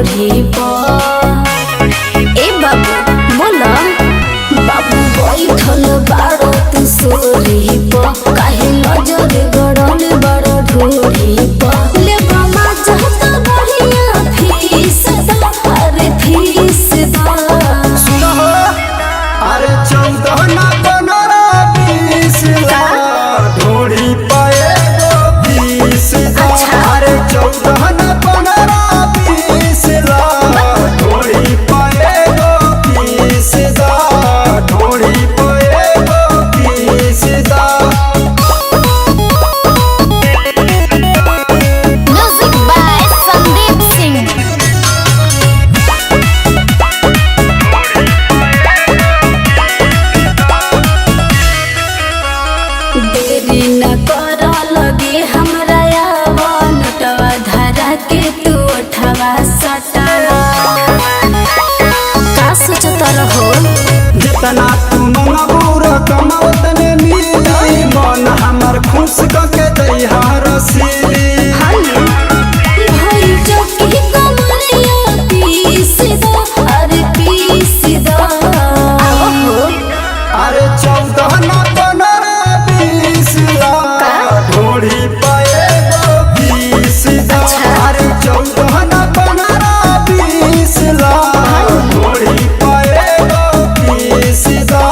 ढोढ़ी पर। ए बाबू बोला बाबू बैठल बारो तू सोरी पर, काहे नजर गड़ल बड़ ढोढ़ी पर। ले बामा चाहता बढ़िया फीस दा, अरे फीस दा। सुनो अरे 14 ना 15 20 ला ढोढ़ी पाए गो 20 दा। अरे 14 ना 15 20 ला ढोढ़ी पाए गो 20 दा। ढोढ़ी पाए गो 20 दा। Music by Sandeep Singh. देरी न कर लगे हमरा आवा, नटवा धरा के तू उठवा सटावा। का सोचत रहो जितना तू मंगबूर कमावत ने मिली, मन हमर खुश कके दैहा रसीली। भाई चौकी कमरिया पीस दो, अरे पीस दो। अरे 14 ना 15 20 ला ढोढ़ी पाए गो 20 दा। अरे 14 ना 15 20 ला ढोढ़ी पाए गो 20 दा।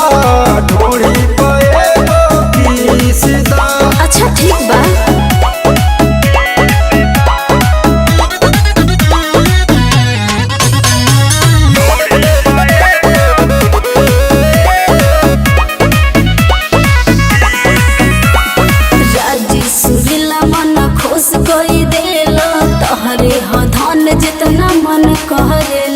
ढोढ़ी पाए गो 20 दा। अच्छा ठीक बा। राजी सुरीला मन खुश कोई देला, तोहरे ह धन जितना मन कहरे।